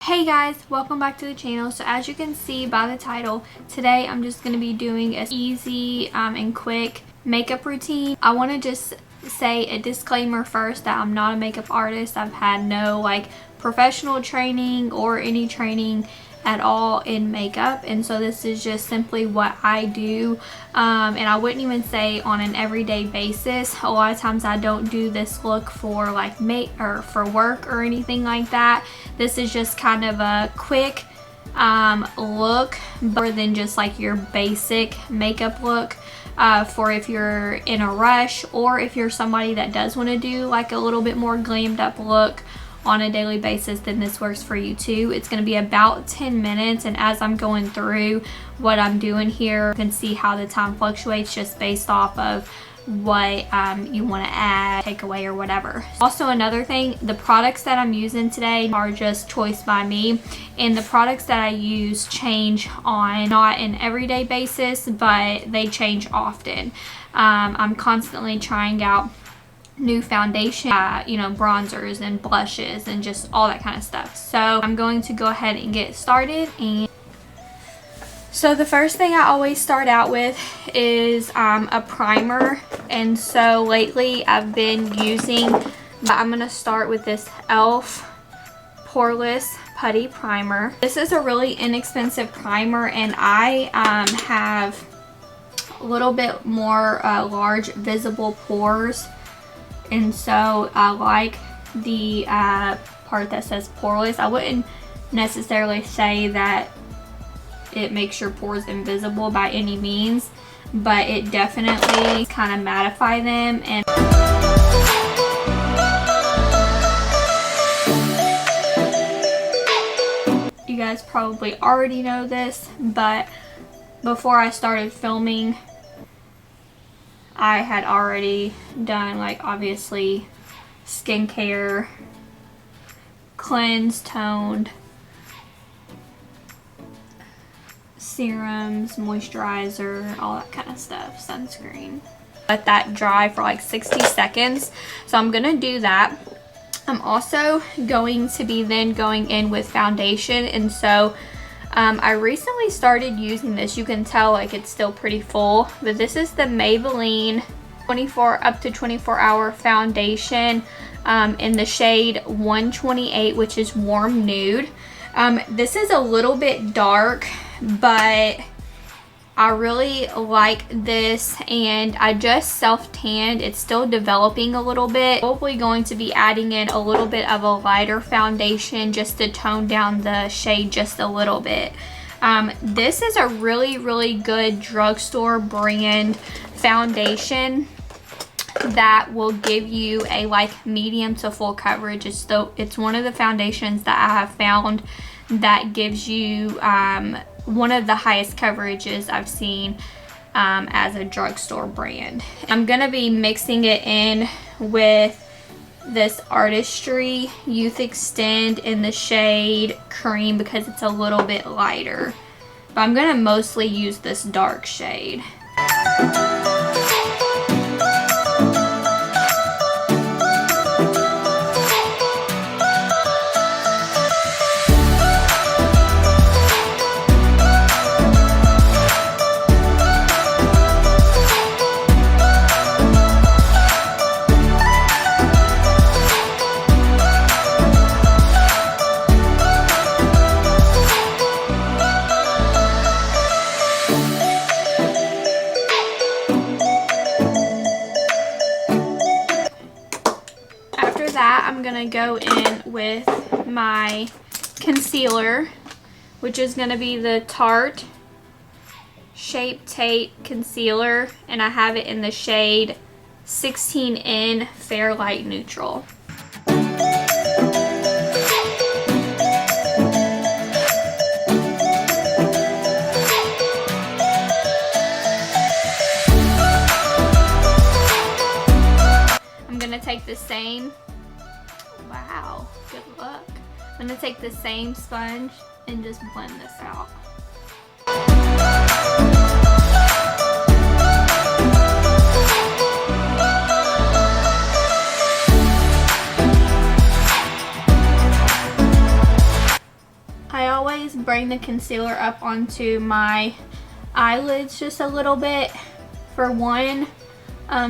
Hey guys, welcome back to the channel. So as you can see by the title, today I'm just going to be doing an easy and quick makeup routine. I want to just say a disclaimer first that I'm not a makeup artist. I've had no professional training or any training at all in makeup, and so this is just simply what I do, and I wouldn't even say on an everyday basis. A lot of times I don't do this look for for work or anything like that. This is just kind of a quick look, more than just like your basic makeup look, for if you're in a rush or if you're somebody that does want to do like a little bit more glammed up look on a daily basis, then this works for you too. It's going to be about 10 minutes, and as I'm going through what I'm doing here, you can see how the time fluctuates just based off of what you want to add, take away, or whatever. Also, another thing, the products that I'm using today are just choice by me, and the products that I use change on not an everyday basis, but they change often. I'm constantly trying out new foundation, bronzers and blushes and just all that kind of stuff. So I'm going to go ahead and get started. And so the first thing I always start out with is a primer, and so lately I've been using, I'm going to start with this e.l.f. Poreless Putty Primer. This is a really inexpensive primer, and I have a little bit more large visible pores. And so I like the part that says poreless. I wouldn't necessarily say that it makes your pores invisible by any means, but it definitely kind of mattify them. And you guys probably already know this, but before I started filming, I had already done obviously skincare, cleansed, toned, serums, moisturizer, all that kind of stuff, sunscreen. Let that dry for 60 seconds. So I'm gonna do that. I'm also going to be then going in with foundation, and so I recently started using this. You can tell it's still pretty full, but this is the Maybelline 24 hour foundation in the shade 128, which is warm nude. This is a little bit dark, but I really like this, and I just self-tanned. It's still developing a little bit. Probably going to be adding in a little bit of a lighter foundation just to tone down the shade just a little bit. This is a really good drugstore brand foundation that will give you a medium to full coverage. It's one of the foundations that I have found that gives you one of the highest coverages I've seen as a drugstore brand. I'm gonna be mixing it in with this Artistry Youth Extend in the shade Cream because it's a little bit lighter, but I'm gonna mostly use this dark shade. I'm gonna go in with my concealer, which is gonna be the Tarte Shape Tape concealer, and I have it in the shade 16N Fair Light Neutral. I'm gonna take the same, wow, good luck. I'm gonna take the same sponge and just blend this out. bring the concealer up onto my eyelids just a little bit for one,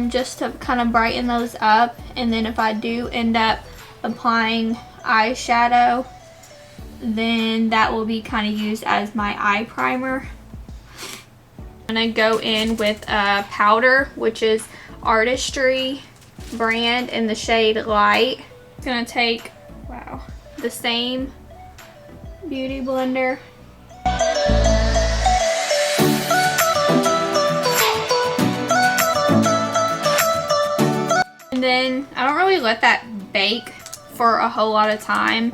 just to kind of brighten those up. And then if I do end up applying eyeshadow, then that will be kind of used as my eye primer. I'm gonna go in with a powder, which is Artistry brand in the shade Light. It's gonna take, wow, the same beauty blender. And then I don't really let that bake for a whole lot of time,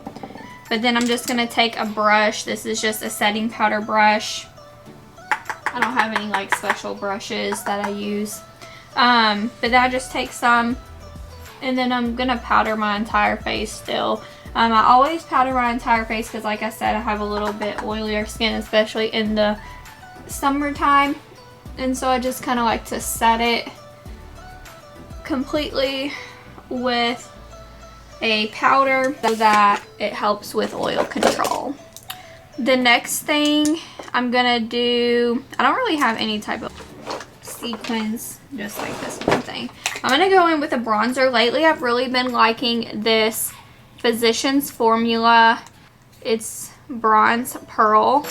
but then I'm just gonna take a brush. This is just a setting powder brush. I don't have any like special brushes that I use, but then I just take some, and then I'm gonna powder my entire face still. I always powder my entire face because, like I said, I have a little bit oilier skin, especially in the summertime, and so I just kind of like to set it completely with a powder so that it helps with oil control. The next thing I'm gonna do, I don't really have any type of sequins, just like this one thing. I'm gonna go in with a bronzer. Lately I've really been liking this Physicians Formula. It's Bronze Pearl.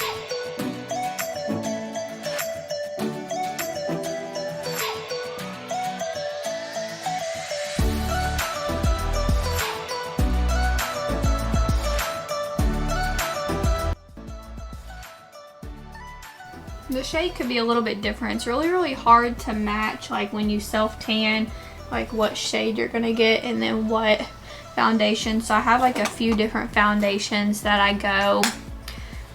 The shade could be a little bit different. It's really hard to match, like when you self tan, like what shade you're gonna get and then what foundation. So I have like a few different foundations that I go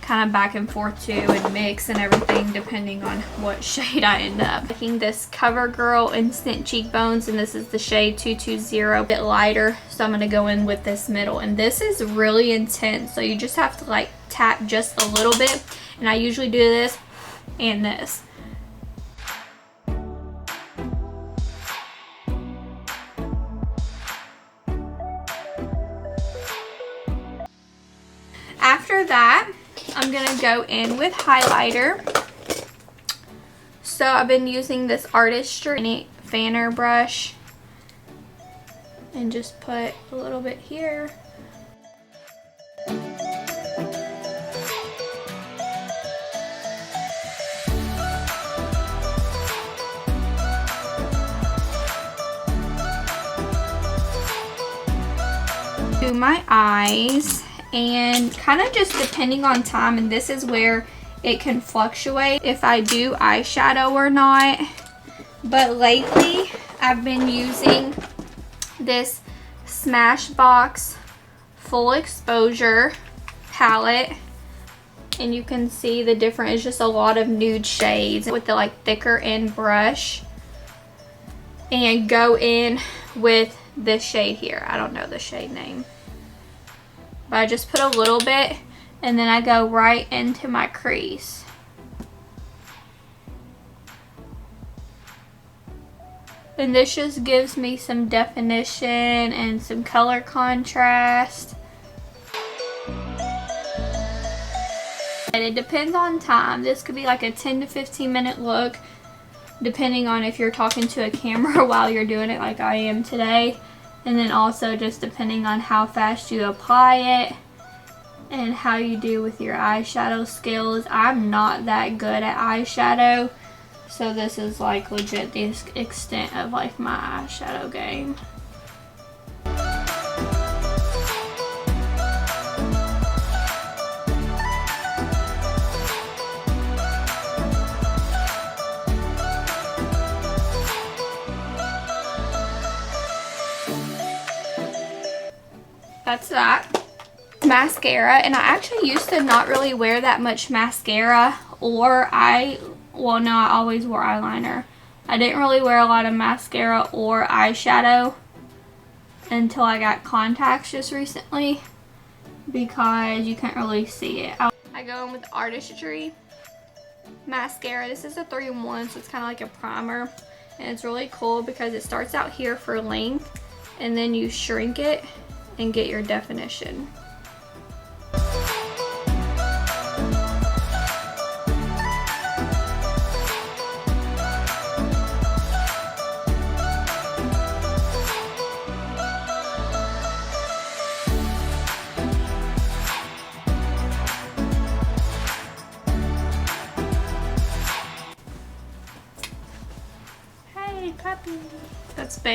kind of back and forth to and mix and everything depending on what shade I end up. Taking this CoverGirl Instant Cheekbones, and this is the shade 220, a bit lighter. So I'm gonna go in with this middle, and this is really intense. So you just have to like tap just a little bit, and I usually do this and this. After that, I'm gonna go in with highlighter. So I've been using this Artistry fanner brush and just put a little bit here. Do my eyes, and kind of just depending on time, and this is where it can fluctuate if I do eyeshadow or not. But lately I've been using this Smashbox Full Exposure palette, and you can see the difference. It's just a lot of nude shades with the like thicker end brush, and go in with this shade here. I don't know the shade name, but I just put a little bit, and then I go right into my crease. And this just gives me some definition and some color contrast. And it depends on time. This could be like a 10 to 15 minute look, depending on if you're talking to a camera while you're doing it like I am today. And then also just depending on how fast you apply it and how you do with your eyeshadow skills. I'm not that good at eyeshadow, so this is like legit the extent of like my eyeshadow game. That's that. Mascara, and I actually used to not really wear that much mascara, or I always wore eyeliner. I didn't really wear a lot of mascara or eyeshadow until I got contacts just recently, because you can't really see it. I go in with Artistry mascara. This is a 3-in-1, so it's kind of like a primer, and it's really cool because it starts out here for length, and then you shrink it and get your definition.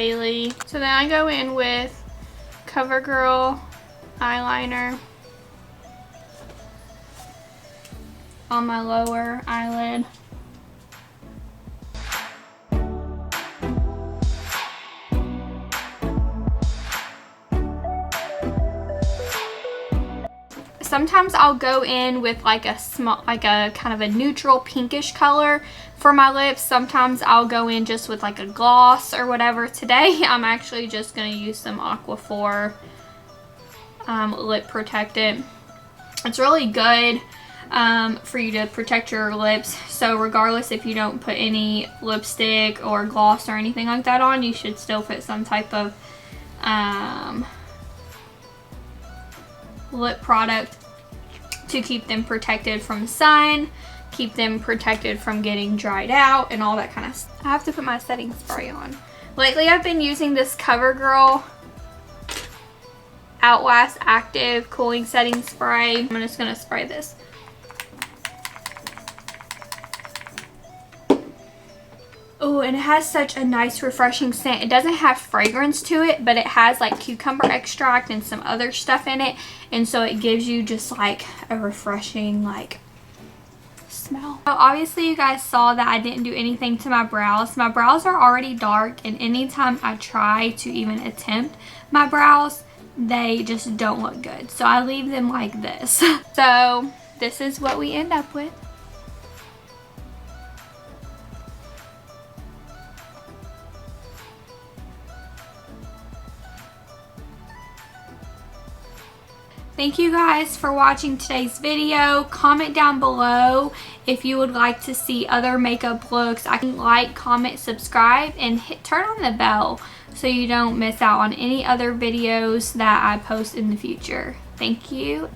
daily. So then I go in with CoverGirl eyeliner on my lower eyelid. Sometimes I'll go in with like a kind of a neutral pinkish color for my lips. Sometimes I'll go in just with like a gloss or whatever. Today I'm actually just going to use some Aquaphor lip protectant. It's really good for you to protect your lips. So regardless if you don't put any lipstick or gloss or anything like that on, you should still put some type of lip product to keep them protected from the sun, keep them protected from getting dried out and all that kind of stuff. I have to put my setting spray on. Lately I've been using this CoverGirl Outlast Active Cooling Setting Spray. I'm just going to spray this. Oh, and it has such a nice refreshing scent. It doesn't have fragrance to it, but it has like cucumber extract and some other stuff in it. And so it gives you just like a refreshing like smell. So obviously you guys saw that I didn't do anything to my brows. My brows are already dark, and anytime I try to even attempt my brows, they just don't look good. So I leave them like this. So this is what we end up with. Thank you guys for watching today's video. Comment down below if you would like to see other makeup looks. I can like, comment, subscribe, and turn on the bell so you don't miss out on any other videos that I post in the future. Thank you.